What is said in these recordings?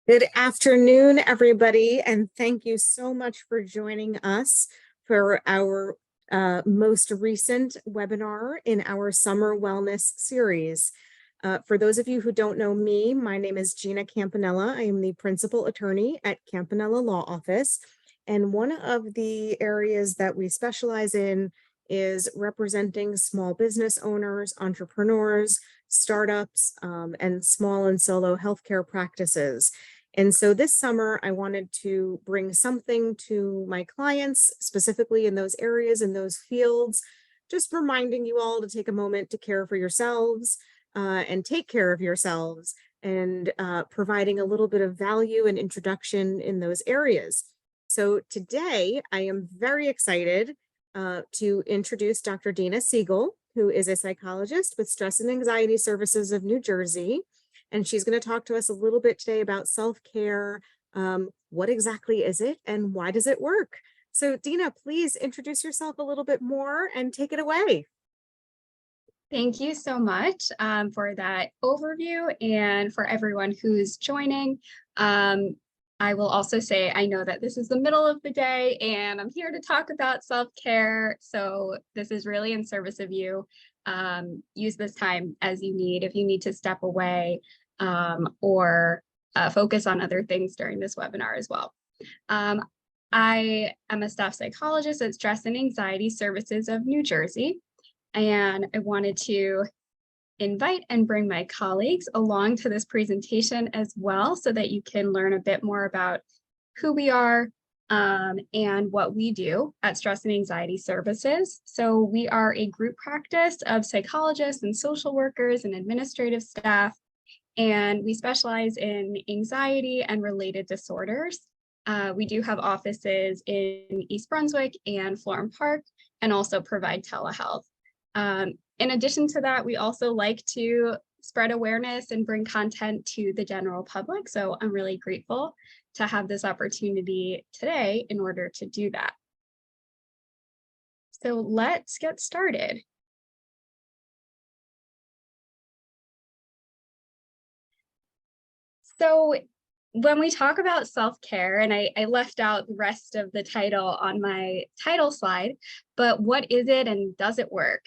Good afternoon, everybody, and thank you so much for joining us for our most recent webinar in our Summer Wellness series. For those of you who don't know me, my name is Gina Campanella. I am the principal attorney at Campanella Law Office, and one of the areas that we specialize in is representing small business owners, entrepreneurs, startups, and small and solo healthcare practices. And so this summer, I wanted to bring something to my clients, specifically in those areas, in those fields, just reminding you all to take a moment to care for yourselves and take care of yourselves, and providing a little bit of value and introduction in those areas. So today, I am very excited to introduce Dr. Dina Siegel, who is a psychologist with Stress and Anxiety Services of New Jersey. And she's going to talk to us a little bit today about self-care. What exactly is it and why does it work? So Dina, please introduce yourself a little bit more and take it away. Thank you so much for that overview and for everyone who's joining. I will also say, I know that this is the middle of the day and I'm here to talk about self-care. So this is really in service of you. Use this time as you need. If you need to step away or focus on other things during this webinar as well. I am a staff psychologist at Stress and Anxiety Services of New Jersey, and I wanted to invite and bring my colleagues along to this presentation as well so that you can learn a bit more about who we are and what we do at Stress and Anxiety Services. So we are a group practice of psychologists and social workers and administrative staff, and we specialize in anxiety and related disorders. We do have offices in East Brunswick and Florham Park, and also provide telehealth. In addition to that, we also like to spread awareness and bring content to the general public. So I'm really grateful to have this opportunity today in order to do that. So let's get started. So when we talk about self-care, and I left out the rest of the title on my title slide, but what is it and does it work?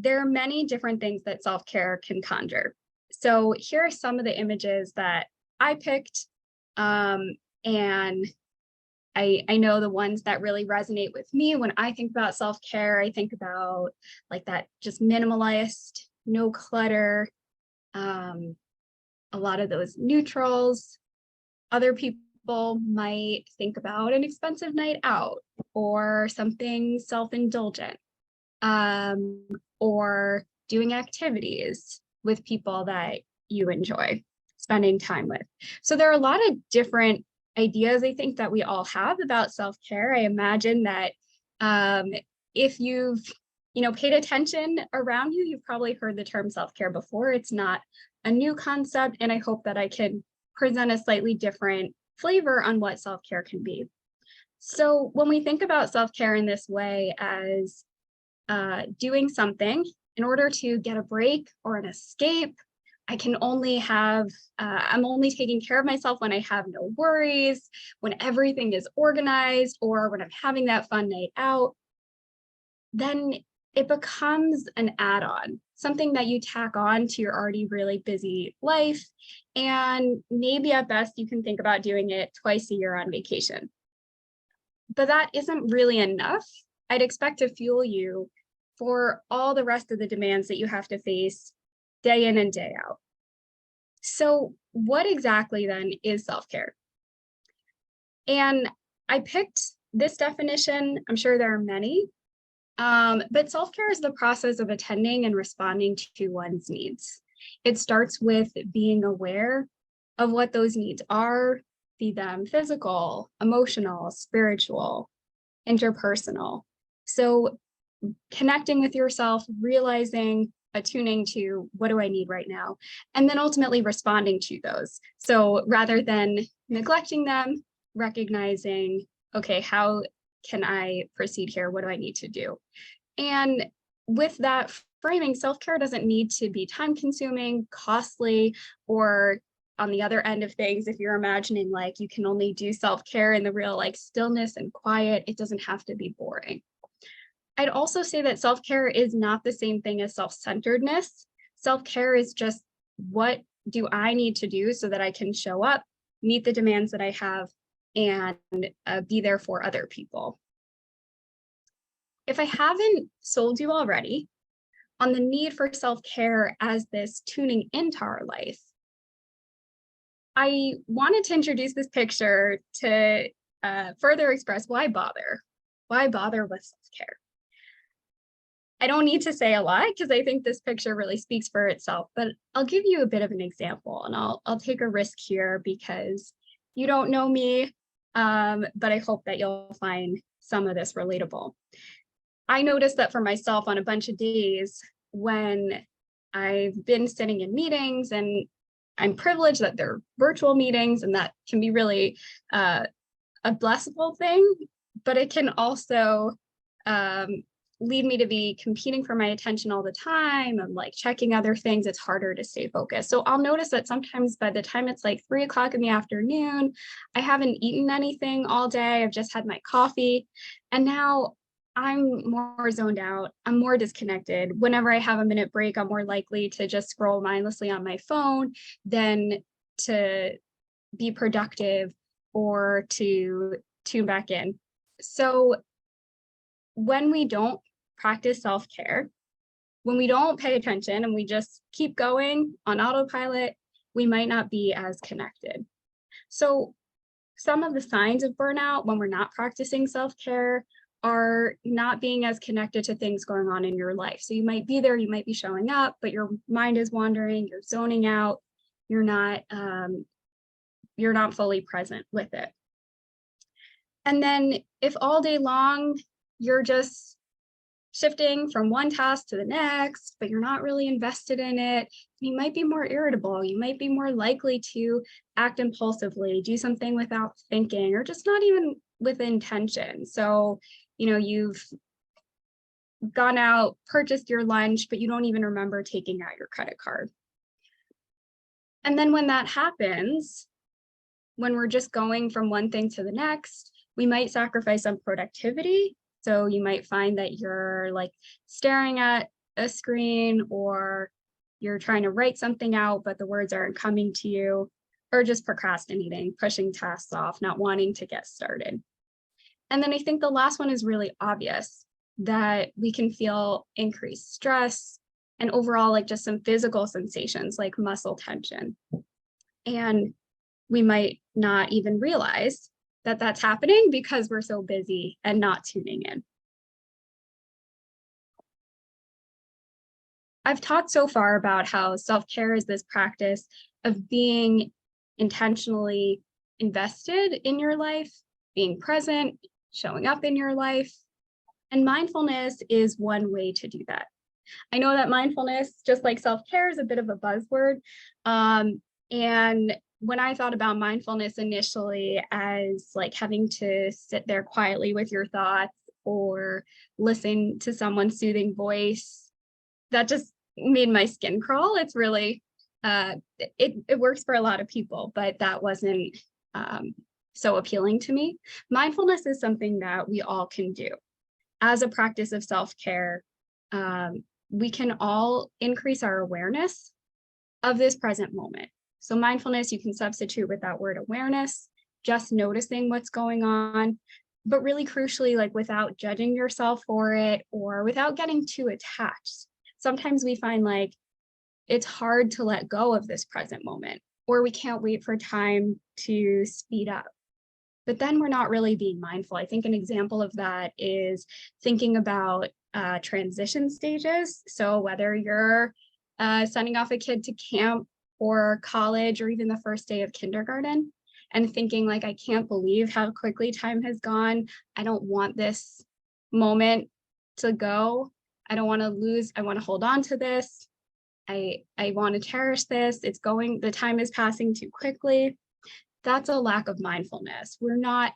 There are many different things that self-care can conjure. So here are some of the images that I picked, and I know the ones that really resonate with me. When I think about self-care, I think about like that just minimalist, no clutter, a lot of those neutrals. Other people might think about an expensive night out or something self-indulgent. Or doing activities with people that you enjoy spending time with. So there are a lot of different ideas I think that we all have about self-care. I imagine that if you've paid attention around you, you've probably heard the term self-care before. It's not a new concept, and I hope that I can present a slightly different flavor on what self-care can be. So when we think about self-care in this way as doing something in order to get a break or an escape, I'm only taking care of myself when I have no worries, when everything is organized, or when I'm having that fun night out, then it becomes an add-on, something that you tack on to your already really busy life. And maybe at best you can think about doing it twice a year on vacation. But that isn't really enough. I'd expect to fuel you for all the rest of the demands that you have to face day in and day out. So what exactly then is self-care? And I picked this definition. I'm sure there are many, but self-care is the process of attending and responding to one's needs. It starts with being aware of what those needs are, be them physical, emotional, spiritual, interpersonal. So connecting with yourself, realizing, attuning to what do I need right now, and then ultimately responding to those. So rather than neglecting them, recognizing, okay, how can I proceed here? What do I need to do? And with that framing, self-care doesn't need to be time-consuming, costly, or on the other end of things, if you're imagining like you can only do self-care in the real like stillness and quiet, it doesn't have to be boring. I'd also say that self-care is not the same thing as self-centeredness. Self-care is just, what do I need to do so that I can show up, meet the demands that I have, and be there for other people. If I haven't sold you already on the need for self-care as this tuning into our life, I wanted to introduce this picture to further express why bother? Why bother with self-care? I don't need to say a lot because I think this picture really speaks for itself, but I'll give you a bit of an example, and I'll take a risk here because you don't know me, but I hope that you'll find some of this relatable. I noticed that for myself on a bunch of days when I've been sitting in meetings, and I'm privileged that they're virtual meetings, and that can be really a blessable thing, but it can also lead me to be competing for my attention all the time. I'm like checking other things. It's harder to stay focused. So I'll notice that sometimes by the time it's like 3 o'clock in the afternoon, I haven't eaten anything all day. I've just had my coffee. And now I'm more zoned out. I'm more disconnected. Whenever I have a minute break, I'm more likely to just scroll mindlessly on my phone than to be productive or to tune back in. So when we don't practice self-care, when we don't pay attention and we just keep going on autopilot, we might not be as connected. So some of the signs of burnout when we're not practicing self-care are not being as connected to things going on in your life. So you might be there, you might be showing up, but your mind is wandering, you're zoning out, you're not fully present with it. And then if all day long you're just shifting from one task to the next, but you're not really invested in it, you might be more irritable. You might be more likely to act impulsively, do something without thinking, or just not even with intention. So, you've gone out, purchased your lunch, but you don't even remember taking out your credit card. And then when that happens, when we're just going from one thing to the next, we might sacrifice some productivity. So you might find that you're like staring at a screen, or you're trying to write something out, but the words aren't coming to you, or just procrastinating, pushing tasks off, not wanting to get started. And then I think the last one is really obvious, that we can feel increased stress and overall like just some physical sensations like muscle tension. And we might not even realize that that's happening because we're so busy and not tuning in. I've talked so far about how self-care is this practice of being intentionally invested in your life, being present, showing up in your life. And mindfulness is one way to do that. I know that mindfulness, just like self-care, is a bit of a buzzword. And when I thought about mindfulness initially as like having to sit there quietly with your thoughts or listen to someone's soothing voice, that just made my skin crawl. It's really, it works for a lot of people, but that wasn't so appealing to me. Mindfulness is something that we all can do. As a practice of self-care, we can all increase our awareness of this present moment. So mindfulness, you can substitute with that word awareness, just noticing what's going on, but really crucially, like without judging yourself for it or without getting too attached. Sometimes we find like it's hard to let go of this present moment, or we can't wait for time to speed up. But then we're not really being mindful. I think an example of that is thinking about transition stages. So whether you're sending off a kid to camp or college, or even the first day of kindergarten, and thinking like, I can't believe how quickly time has gone. I don't want this moment to go. I don't want to lose. I want to hold on to this. I want to cherish this. It's going, the time is passing too quickly. That's a lack of mindfulness. We're not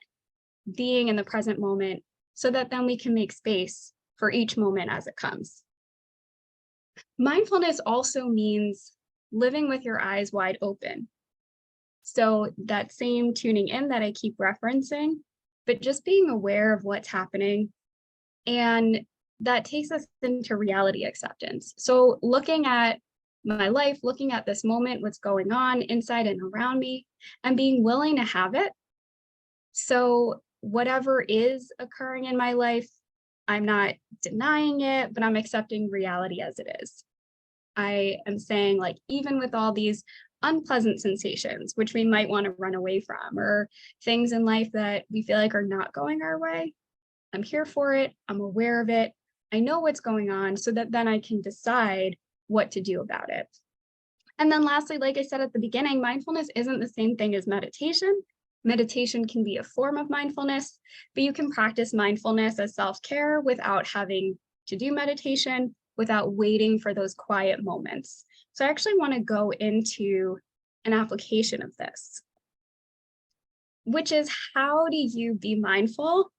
being in the present moment so that then we can make space for each moment as it comes. Mindfulness also means living with your eyes wide open. So that same tuning in that I keep referencing, but just being aware of what's happening. And that takes us into reality acceptance. So looking at my life, looking at this moment, what's going on inside and around me, and being willing to have it. So whatever is occurring in my life, I'm not denying it, but I'm accepting reality as it is. I am saying, like, even with all these unpleasant sensations, which we might want to run away from, or things in life that we feel like are not going our way, I'm here for it. I'm aware of it. I know what's going on so that then I can decide what to do about it. And then lastly, like I said at the beginning, mindfulness isn't the same thing as meditation. Meditation can be a form of mindfulness, but you can practice mindfulness as self-care without having to do meditation, without waiting for those quiet moments. So I actually want to go into an application of this, which is, how do you be mindful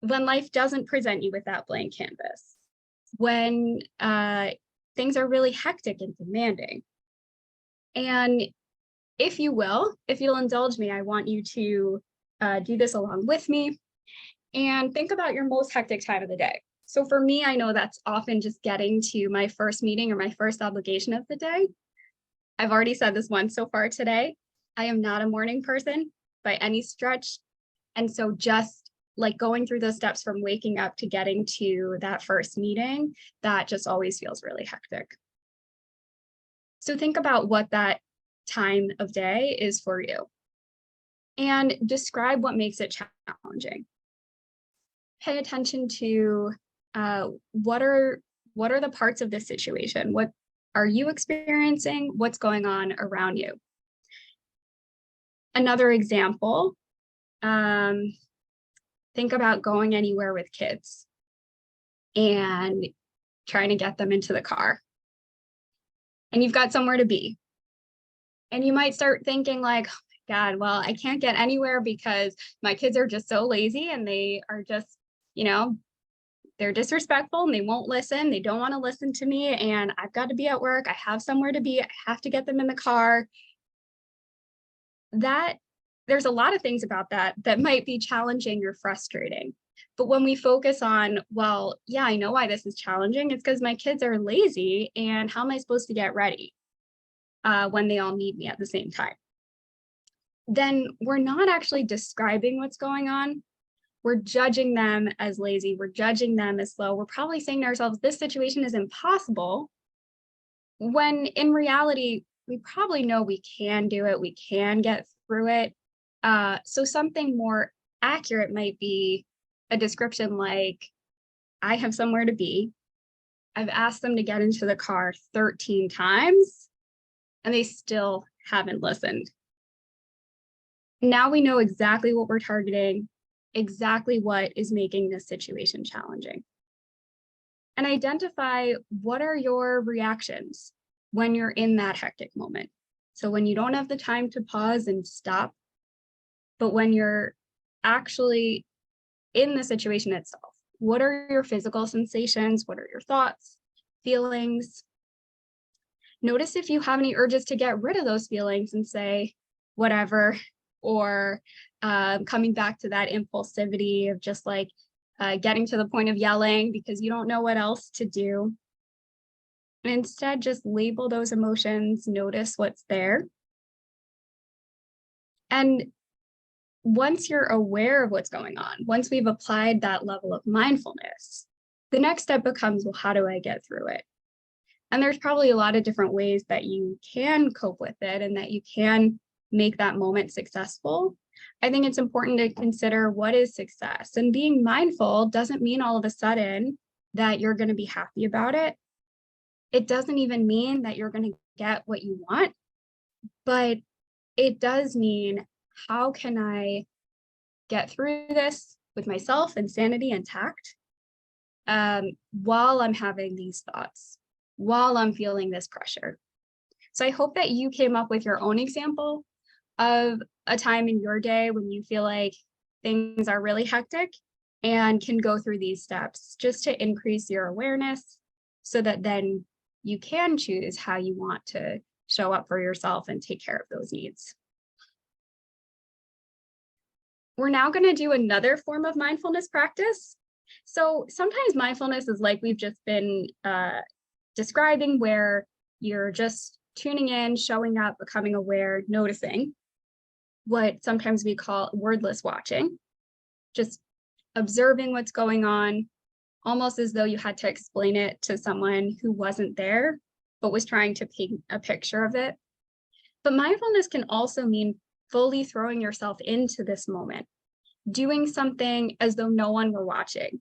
when life doesn't present you with that blank canvas? When things are really hectic and demanding? And if you'll indulge me, I want you to do this along with me and think about your most hectic time of the day. So for me, I know that's often just getting to my first meeting or my first obligation of the day. I've already said this once so far today. I am not a morning person by any stretch. And so just like going through those steps from waking up to getting to that first meeting, that just always feels really hectic. So think about what that time of day is for you and describe what makes it challenging. Pay attention to what are the parts of this situation? What are you experiencing? What's going on around you? Another example, think about going anywhere with kids and trying to get them into the car. And you've got somewhere to be. And you might start thinking like, oh my God, well, I can't get anywhere because my kids are just so lazy and they are just, they're disrespectful and they won't listen. They don't want to listen to me. And I've got to be at work. I have somewhere to be. I have to get them in the car. There's a lot of things about that might be challenging or frustrating. But when we focus on, well, yeah, I know why this is challenging. It's because my kids are lazy. And how am I supposed to get ready when they all need me at the same time? Then we're not actually describing what's going on. We're judging them as lazy. We're judging them as slow. We're probably saying to ourselves, this situation is impossible, when in reality, we probably know we can do it. We can get through it. So something more accurate might be a description like, I have somewhere to be. I've asked them to get into the car 13 times, and they still haven't listened. Now we know exactly what we're targeting, exactly what is making this situation challenging. And identify, what are your reactions when you're in that hectic moment? So when you don't have the time to pause and stop, but when you're actually in the situation itself, what are your physical sensations? What are your thoughts, feelings? Notice if you have any urges to get rid of those feelings and say, whatever, or coming back to that impulsivity of just like getting to the point of yelling because you don't know what else to do. And instead, just label those emotions, notice what's there. And once you're aware of what's going on, once we've applied that level of mindfulness, the next step becomes, well, how do I get through it? And there's probably a lot of different ways that you can cope with it and that you can make that moment successful. I think it's important to consider, what is success? And being mindful doesn't mean all of a sudden that you're going to be happy about it. It doesn't even mean that you're going to get what you want, but it does mean, how can I get through this with myself and sanity and tact while I'm having these thoughts, while I'm feeling this pressure? So I hope that you came up with your own example of a time in your day when you feel like things are really hectic, and can go through these steps just to increase your awareness so that then you can choose how you want to show up for yourself and take care of those needs. we're now going to do another form of mindfulness practice. So sometimes mindfulness is like we've just been describing, where you're just tuning in, showing up, becoming aware, noticing, what sometimes we call wordless watching, just observing what's going on, almost as though you had to explain it to someone who wasn't there, but was trying to paint a picture of it. But mindfulness can also mean fully throwing yourself into this moment, doing something as though no one were watching,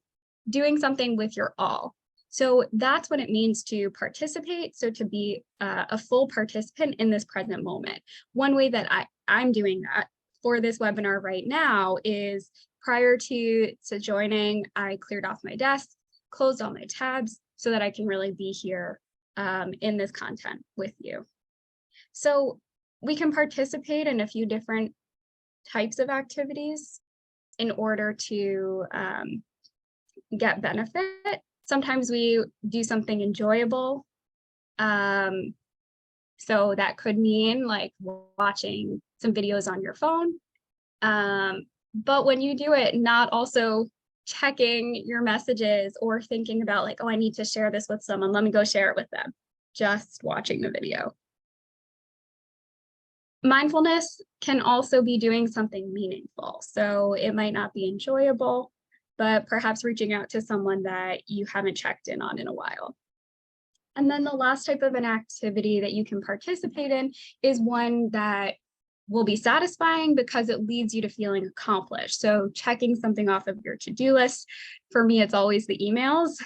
doing something with your all. So that's what it means to participate. So to be a full participant in this present moment. One way that I'm doing that for this webinar right now is prior to joining, I cleared off my desk, closed all my tabs so that I can really be here in this content with you. So we can participate in a few different types of activities in order to get benefit. Sometimes we do something enjoyable. So that could mean like watching some videos on your phone. But when you do it, not also checking your messages or thinking about like, oh, I need to share this with someone, let me go share it with them, just watching the video. Mindfulness can also be doing something meaningful. So it might not be enjoyable, but perhaps reaching out to someone that you haven't checked in on in a while. And then the last type of an activity that you can participate in is one that will be satisfying because it leads you to feeling accomplished. So checking something off of your to-do list. For me, it's always the emails,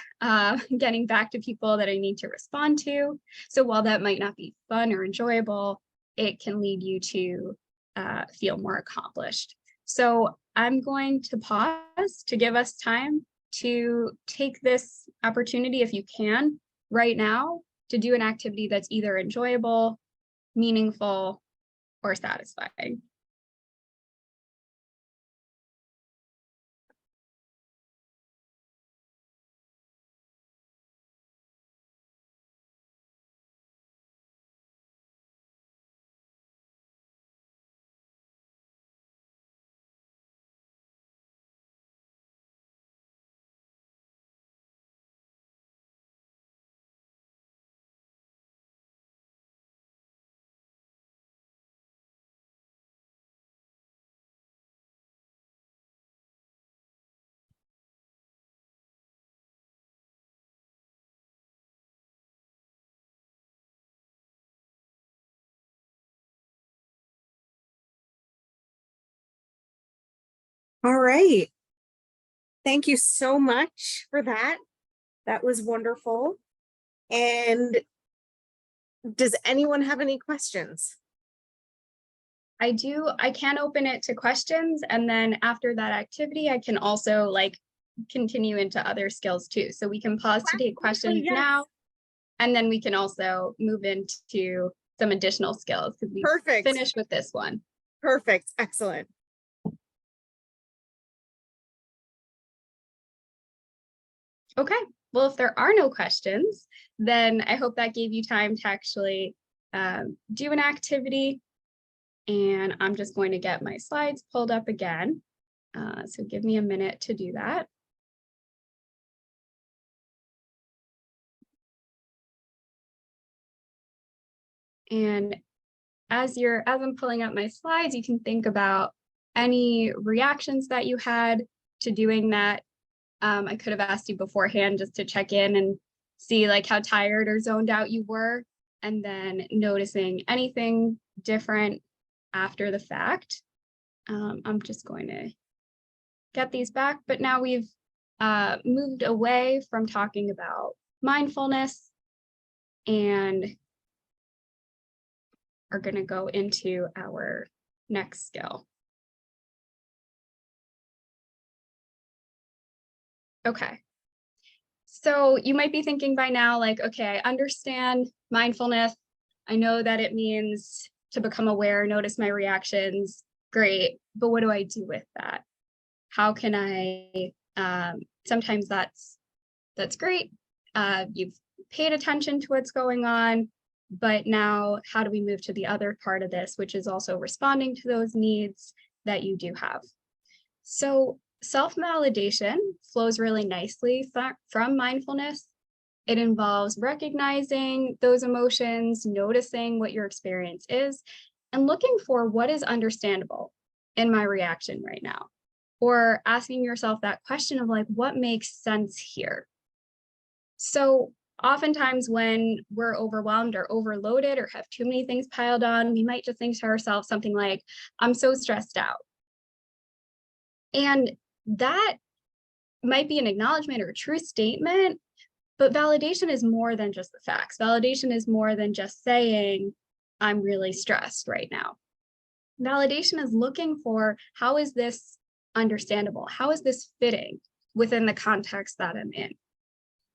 getting back to people that I need to respond to. So while that might not be fun or enjoyable, it can lead you to feel more accomplished. So I'm going to pause to give us time to take this opportunity, if you can, right now, to do an activity that's either enjoyable, meaningful, or satisfying. All right. Thank you so much for that. That was wonderful. And does anyone have any questions? I do. I can open it to questions, and then after that activity, I can also like continue into other skills too. So we can pause to take questions now, and then we can also move into some additional skills because we finished with this one. Perfect. Excellent. Okay. Well, if there are no questions, then I hope that gave you time to actually do an activity. And I'm just going to get my slides pulled up again. So give me a minute to do that. And as I'm pulling up my slides, you can think about any reactions that you had to doing that. I could have asked you beforehand just to check in and see like how tired or zoned out you were, and then noticing anything different after the fact. I'm just going to get these back, but now we've moved away from talking about mindfulness and are going to go into our next skill. Okay. So you might be thinking by now, like, okay, I understand mindfulness. I know that it means to become aware, notice my reactions. Great. But what do I do with that? How can I, sometimes that's great. You've paid attention to what's going on, but now how do we move to the other part of this, which is also responding to those needs that you do have? So self-validation flows really nicely from mindfulness. It involves recognizing those emotions, noticing what your experience is, and looking for what is understandable in my reaction right now. Or asking yourself that question of like, what makes sense here? So oftentimes when we're overwhelmed or overloaded or have too many things piled on, we might just think to ourselves something like, I'm so stressed out. And that might be an acknowledgement or a true statement, but validation is more than just the facts. Validation is more than just saying, I'm really stressed right now. Validation is looking for, how is this understandable? How is this fitting within the context that I'm in?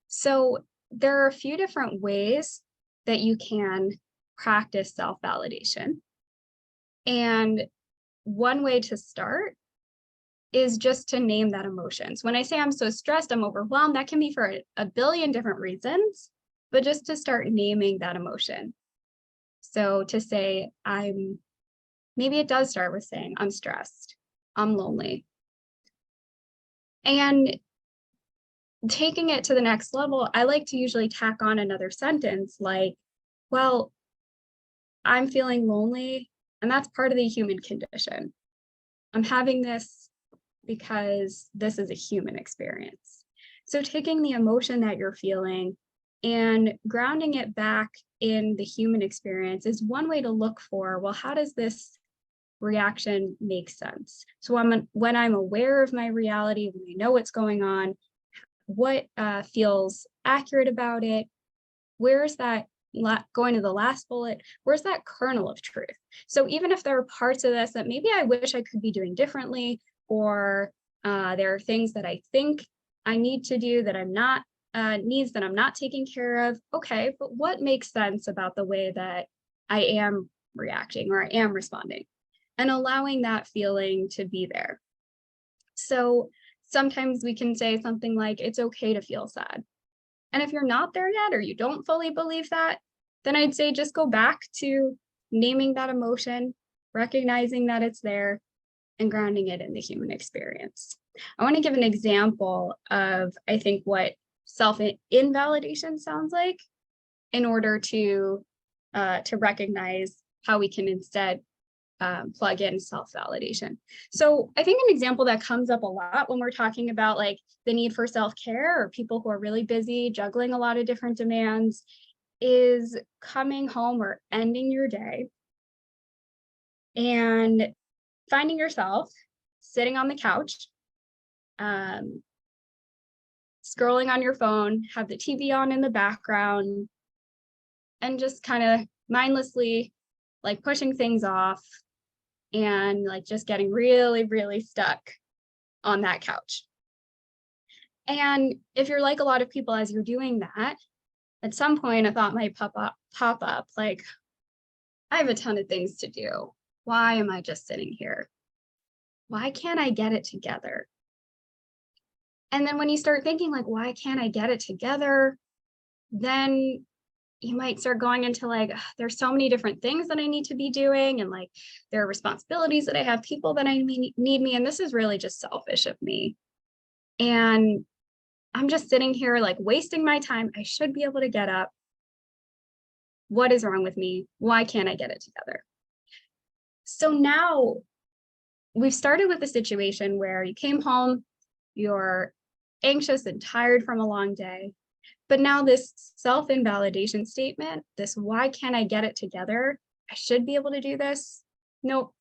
So there are a few different ways that you can practice self-validation. And one way to start is just to name that emotions. When I say I'm so stressed, I'm overwhelmed, that can be for a billion different reasons, but just to start naming that emotion. So to say, maybe it does start with saying, I'm stressed, I'm lonely. And taking it to the next level, I like to usually tack on another sentence like, well, I'm feeling lonely, and that's part of the human condition. I'm having this because this is a human experience. So taking the emotion that you're feeling and grounding it back in the human experience is one way to look for, well, how does this reaction make sense? So when I'm aware of my reality, when I know what's going on, what feels accurate about it, where's that, going to the last bullet, where's that kernel of truth? So even if there are parts of this that maybe I wish I could be doing differently, or there are things that I think I need to do that I'm not, needs that I'm not taking care of, okay, but what makes sense about the way that I am reacting or I am responding? And allowing that feeling to be there. So sometimes we can say something like, it's okay to feel sad. And if you're not there yet, or you don't fully believe that, then I'd say just go back to naming that emotion, recognizing that it's there, and grounding it in the human experience. I want to give an example of, I think, what self-invalidation sounds like in order to recognize how we can instead plug in self-validation. So I think an example that comes up a lot when we're talking about like the need for self-care, or people who are really busy juggling a lot of different demands, is coming home or ending your day and finding yourself sitting on the couch, scrolling on your phone, have the TV on in the background, and just kind of mindlessly like pushing things off, and like just getting really, really stuck on that couch. And if you're like a lot of people, as you're doing that, at some point a thought might pop up like, I have a ton of things to do. Why am I just sitting here? Why can't I get it together? And then when you start thinking like, why can't I get it together? Then you might start going into like, there's so many different things that I need to be doing. And like, there are responsibilities that I have, people that need me. And this is really just selfish of me. And I'm just sitting here like wasting my time. I should be able to get up. What is wrong with me? Why can't I get it together? So now we've started with a situation where you came home, you're anxious and tired from a long day. But now this self-invalidation statement, this why can't I get it together? I should be able to do this. Nope.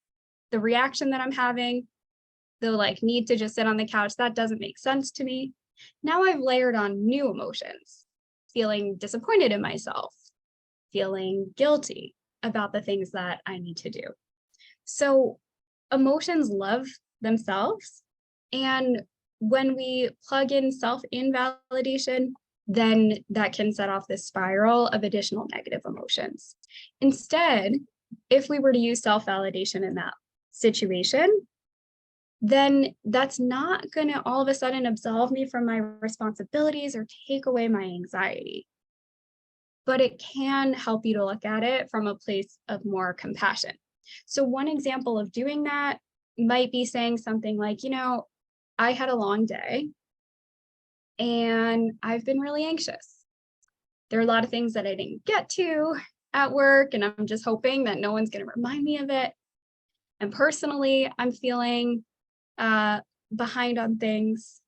The reaction that I'm having, the like need to just sit on the couch, that doesn't make sense to me. Now I've layered on new emotions, feeling disappointed in myself, feeling guilty about the things that I need to do. So emotions love themselves. And when we plug in self-invalidation, then that can set off this spiral of additional negative emotions. Instead, if we were to use self-validation in that situation, then that's not going to all of a sudden absolve me from my responsibilities or take away my anxiety. But it can help you to look at it from a place of more compassion. So one example of doing that might be saying something like, I had a long day and I've been really anxious. There are a lot of things that I didn't get to at work, and I'm just hoping that no one's going to remind me of it. And personally, I'm feeling behind on things.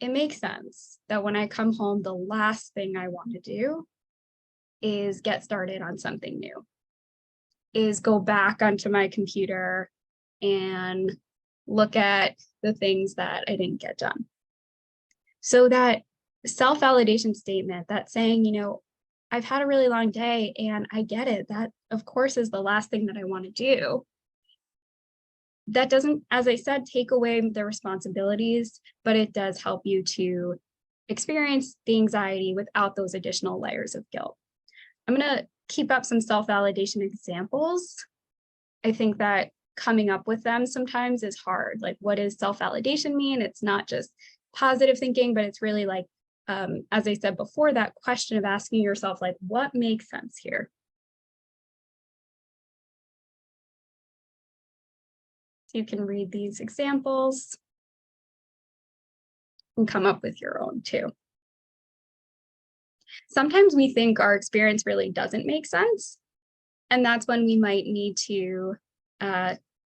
It makes sense that when I come home, the last thing I want to do is get started on something new, is go back onto my computer and look at the things that I didn't get done. So that self-validation statement, that saying, I've had a really long day and I get it. That, of course, is the last thing that I want to do. That doesn't, as I said, take away the responsibilities, but it does help you to experience the anxiety without those additional layers of guilt. I'm going to keep up some self-validation examples. I think that coming up with them sometimes is hard. Like, what does self-validation mean? It's not just positive thinking, but it's really like, as I said before, that question of asking yourself, like, what makes sense here? So you can read these examples and come up with your own too. Sometimes we think our experience really doesn't make sense. And that's when we might need to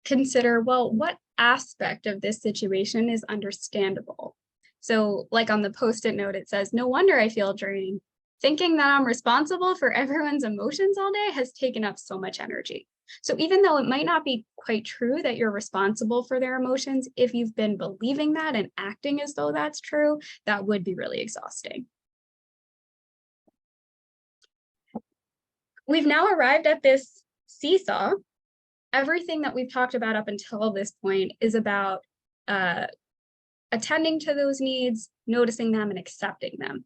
consider, well, what aspect of this situation is understandable? So like on the Post-it note, it says, no wonder I feel drained. Thinking that I'm responsible for everyone's emotions all day has taken up so much energy. So even though it might not be quite true that you're responsible for their emotions, if you've been believing that and acting as though that's true, that would be really exhausting. We've now arrived at this seesaw. Everything that we've talked about up until this point is about attending to those needs, noticing them, and accepting them.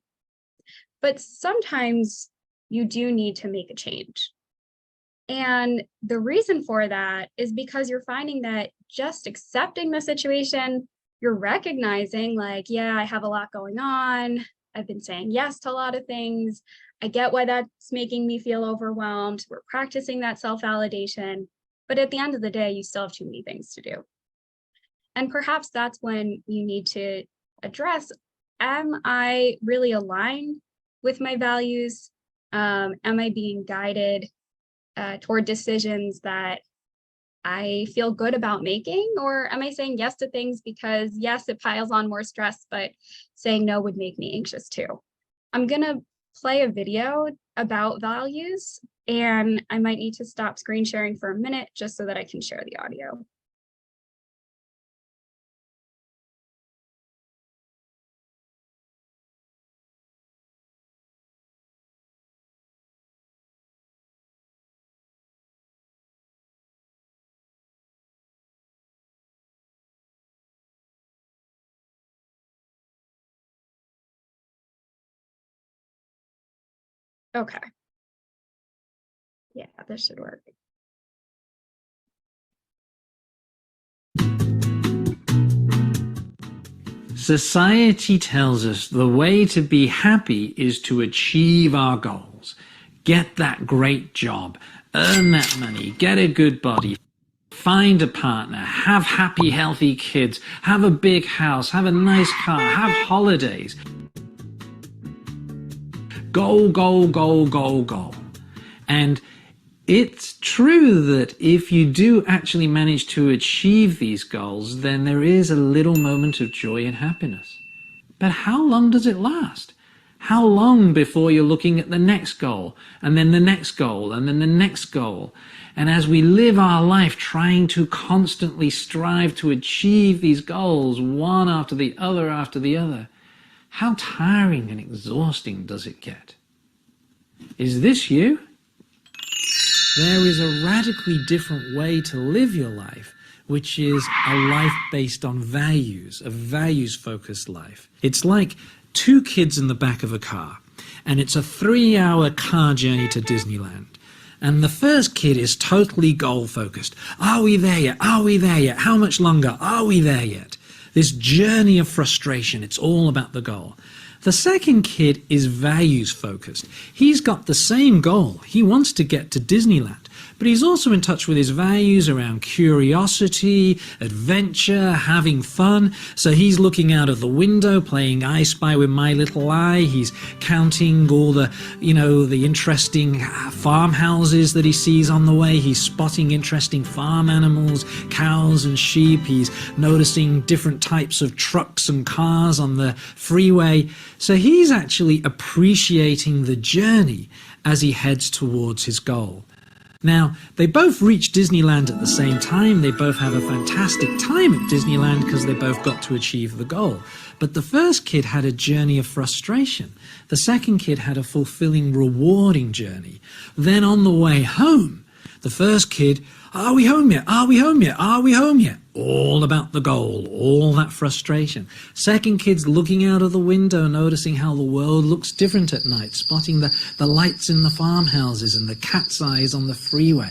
But sometimes you do need to make a change. And the reason for that is because you're finding that just accepting the situation, you're recognizing like, yeah, I have a lot going on. I've been saying yes to a lot of things. I get why that's making me feel overwhelmed. We're practicing that self-validation. But at the end of the day, you still have too many things to do. And perhaps that's when you need to address, am I really aligned with my values? Am I being guided toward decisions that I feel good about making? Or am I saying yes to things because, yes, it piles on more stress, but saying no would make me anxious too? I'm going to play a video about values, and I might need to stop screen sharing for a minute just so that I can share the audio. Okay. Yeah, this should work. Society tells us the way to be happy is to achieve our goals. Get that great job, earn that money, get a good body, find a partner, have happy, healthy kids, have a big house, have a nice car, have holidays. Goal, goal, goal, goal, goal. And it's true that if you do actually manage to achieve these goals, then there is a little moment of joy and happiness. But how long does it last? How long before you're looking at the next goal, and then the next goal, and then the next goal? And as we live our life trying to constantly strive to achieve these goals, one after the other, how tiring and exhausting does it get? Is this you? There is a radically different way to live your life, which is a life based on values, a values-focused life. It's like two kids in the back of a car, and it's a 3-hour car journey to Disneyland. And the first kid is totally goal-focused. Are we there yet? Are we there yet? How much longer? Are we there yet? This journey of frustration, it's all about the goal. The second kid is values focused. He's got the same goal. He wants to get to Disneyland, but he's also in touch with his values around curiosity, adventure, having fun. So he's looking out of the window, playing I Spy with My Little Eye. He's counting all the, the interesting farmhouses that he sees on the way. He's spotting interesting farm animals, cows and sheep. He's noticing different types of trucks and cars on the freeway. So he's actually appreciating the journey as he heads towards his goal. Now, they both reach Disneyland at the same time. They both have a fantastic time at Disneyland because they both got to achieve the goal. But the first kid had a journey of frustration. The second kid had a fulfilling, rewarding journey. Then on the way home, the first kid, are we home yet? Are we home yet? Are we home yet? All about the goal, all that frustration. Second kid's looking out of the window, noticing how the world looks different at night, spotting the lights in the farmhouses and the cat's eyes on the freeway.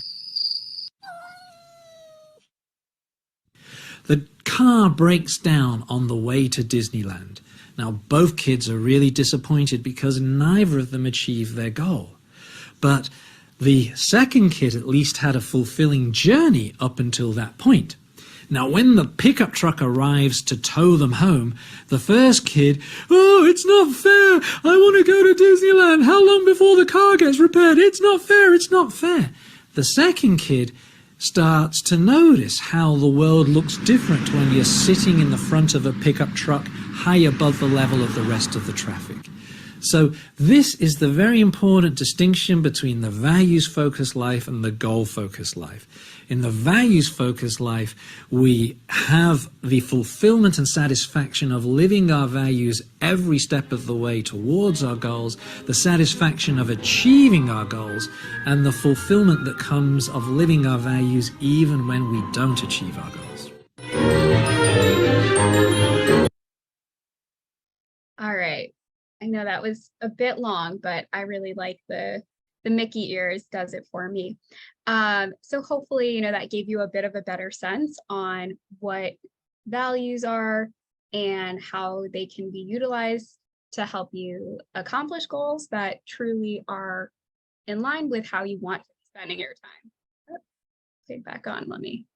The car breaks down on the way to Disneyland. Now, both kids are really disappointed because neither of them achieved their goal. But the second kid at least had a fulfilling journey up until that point. Now, when the pickup truck arrives to tow them home, the first kid, oh, it's not fair. I want to go to Disneyland. How long before the car gets repaired? It's not fair. It's not fair. The second kid starts to notice how the world looks different when you're sitting in the front of a pickup truck high above the level of the rest of the traffic. So this is the very important distinction between the values-focused life and the goal-focused life. In the values-focused life, we have the fulfillment and satisfaction of living our values every step of the way towards our goals, the satisfaction of achieving our goals, and the fulfillment that comes of living our values even when we don't achieve our goals. All right. I know that was a bit long, but I really like the Mickey ears does it for me. So hopefully, that gave you a bit of a better sense on what values are and how they can be utilized to help you accomplish goals that truly are in line with how you want to be spending your time. Okay, back on. Let me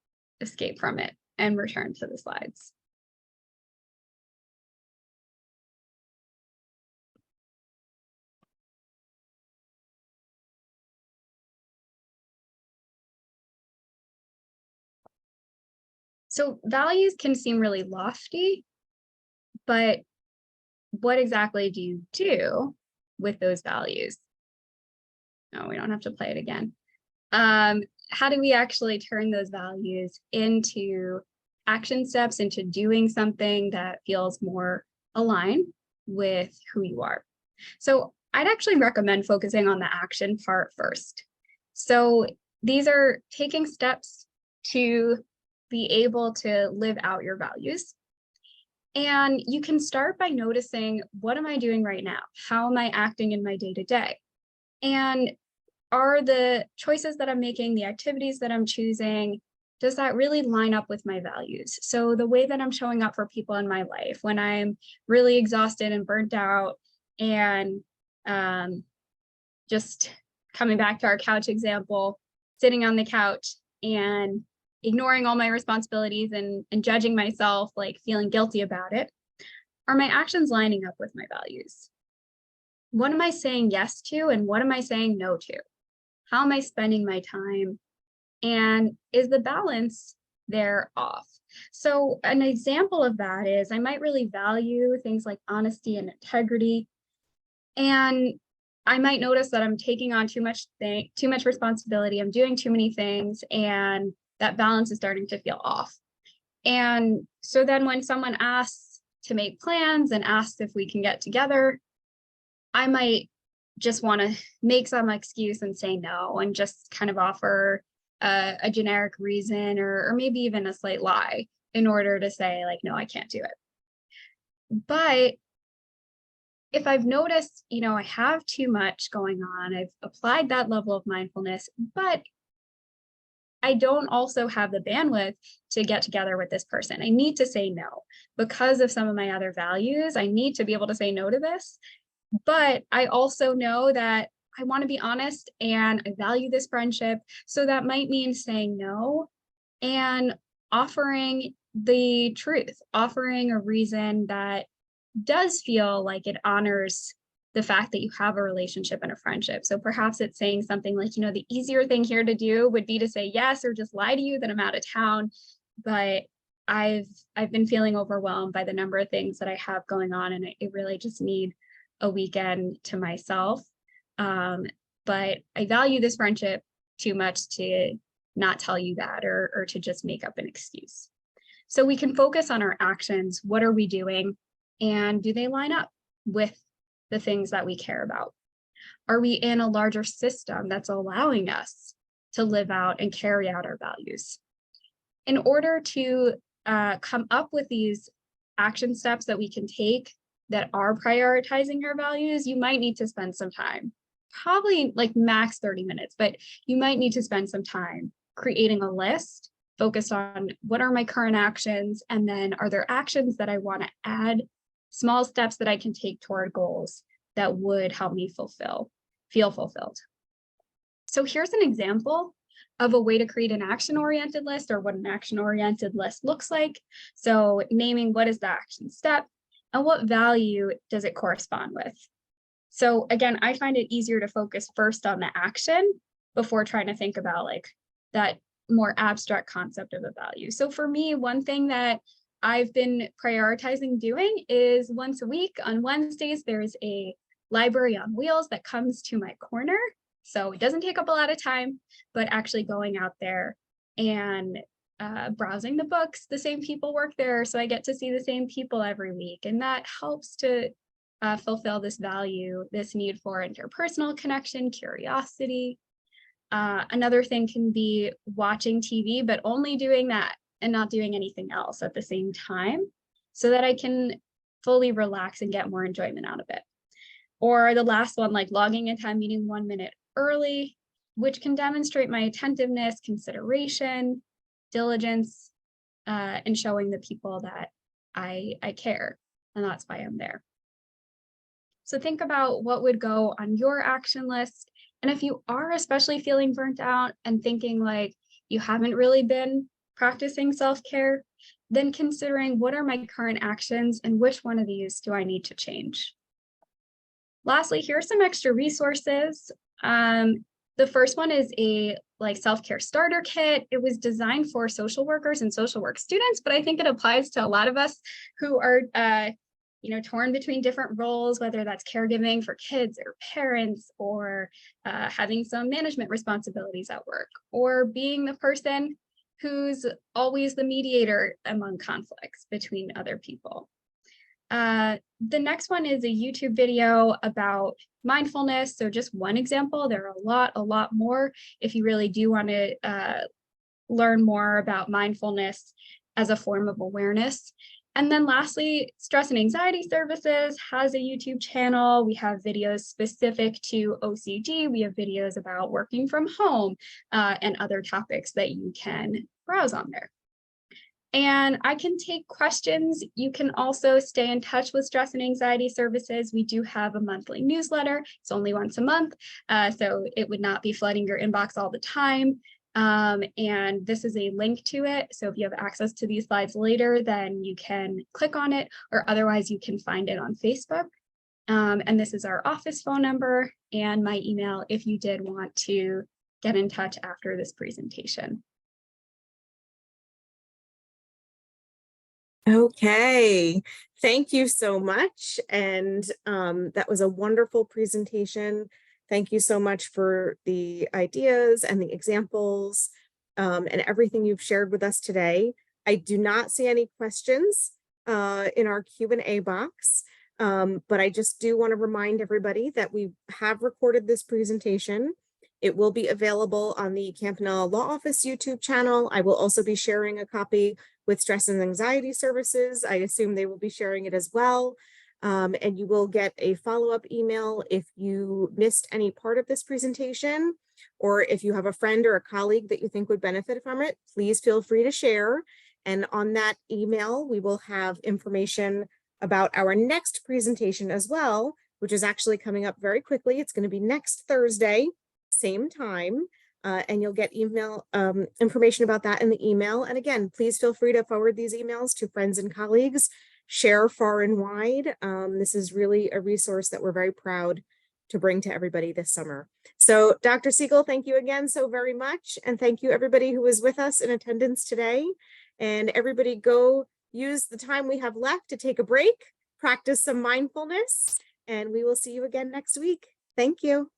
escape from it and return to the slides. So values can seem really lofty, but what exactly do you do with those values? No, we don't have to play it again. How do we actually turn those values into action steps, into doing something that feels more aligned with who you are? So I'd actually recommend focusing on the action part first. So these are taking steps to be able to live out your values. And you can start by noticing, what am I doing right now? How am I acting in my day-to-day? And are the choices that I'm making, the activities that I'm choosing, does that really line up with my values? So the way that I'm showing up for people in my life when I'm really exhausted and burnt out, and just coming back to our couch example, sitting on the couch and ignoring all my responsibilities and judging myself, like feeling guilty about it, are my actions lining up with my values? What am I saying yes to and what am I saying no to? How am I spending my time? And is the balance there off? So an example of that is I might really value things like honesty and integrity. And I might notice that I'm taking on too much responsibility. I'm doing too many things, and that balance is starting to feel off. And so then when someone asks to make plans and asks if we can get together, I might just want to make some excuse and say no, and just kind of offer a generic reason, or maybe even a slight lie in order to say, like, no, I can't do it. But if I've noticed, I have too much going on, I've applied that level of mindfulness, but I don't also have the bandwidth to get together with this person. I need to say no because of some of my other values. I need to be able to say no to this. But I also know that I want to be honest and I value this friendship. So that might mean saying no and offering the truth, offering a reason that does feel like it honors the fact that you have a relationship and a friendship. So perhaps it's saying something like, the easier thing here to do would be to say yes or just lie to you that I'm out of town. But I've been feeling overwhelmed by the number of things that I have going on, and I really just need a weekend to myself. But I value this friendship too much to not tell you that or to just make up an excuse. So we can focus on our actions. What are we doing? And do they line up with the things that we care about? Are we in a larger system that's allowing us to live out and carry out our values? In order to come up with these action steps that we can take that are prioritizing our values, you might need to spend some time, probably like max 30 minutes, but you might need to spend some time creating a list focused on what are my current actions, and then are there actions that I want to add, small steps that I can take toward goals that would help me feel fulfilled. So here's an example of a way to create an action-oriented list, or what an action-oriented list looks like. So naming what is the action step and what value does it correspond with. So again, I find it easier to focus first on the action before trying to think about like that more abstract concept of a value. So for me, one thing that I've been prioritizing doing is once a week on Wednesdays, there's a library on wheels that comes to my corner. So it doesn't take up a lot of time, but actually going out there and browsing the books, the same people work there. So I get to see the same people every week. And that helps to fulfill this value, this need for interpersonal connection, curiosity. Another thing can be watching TV, but only doing that and not doing anything else at the same time so that I can fully relax and get more enjoyment out of it. Or the last one, like logging into a meeting 1 minute early, which can demonstrate my attentiveness, consideration, diligence, and showing the people that I care, and that's why I'm there. So think about what would go on your action list. And if you are especially feeling burnt out and thinking like you haven't really been practicing self-care, then considering what are my current actions and which one of these do I need to change. Lastly, here are some extra resources. The first one is a self-care starter kit. It was designed for social workers and social work students, but I think it applies to a lot of us who are torn between different roles, whether that's caregiving for kids or parents, or having some management responsibilities at work, or being the person who's always the mediator among conflicts between other people. The next one is a YouTube video about mindfulness. So just one example, there are a lot more if you really do want to learn more about mindfulness as a form of awareness. And then lastly, Stress and Anxiety Services has a YouTube channel. We have videos specific to OCD. We have videos about working from home and other topics that you can browse on there. And I can take questions. You can also stay in touch with Stress and Anxiety Services. We do have a monthly newsletter. It's only once a month, so it would not be flooding your inbox all the time. And this is a link to it. So if you have access to these slides later, then you can click on it, or otherwise you can find it on Facebook. And this is our office phone number and my email if you did want to get in touch after this presentation. Okay, thank you so much. And that was a wonderful presentation. Thank you so much for the ideas and the examples and everything you've shared with us today. I do not see any questions in our Q&A box, but I just do want to remind everybody that we have recorded this presentation. It will be available on the Campanella Law Office YouTube channel. I will also be sharing a copy with Stress and Anxiety Services. I assume they will be sharing it as well. And you will get a follow-up email if you missed any part of this presentation, or if you have a friend or a colleague that you think would benefit from it, please feel free to share. And on that email, we will have information about our next presentation as well, which is actually coming up very quickly. It's going to be next Thursday, same time. And you'll get email information about that in the email. And again, please feel free to forward these emails to friends and colleagues, share far and wide. This is really a resource that we're very proud to bring to everybody this summer. So Dr. Siegel, thank you again so very much. And thank you everybody who was with us in attendance today. And everybody go use the time we have left to take a break, practice some mindfulness, and we will see you again next week. Thank you.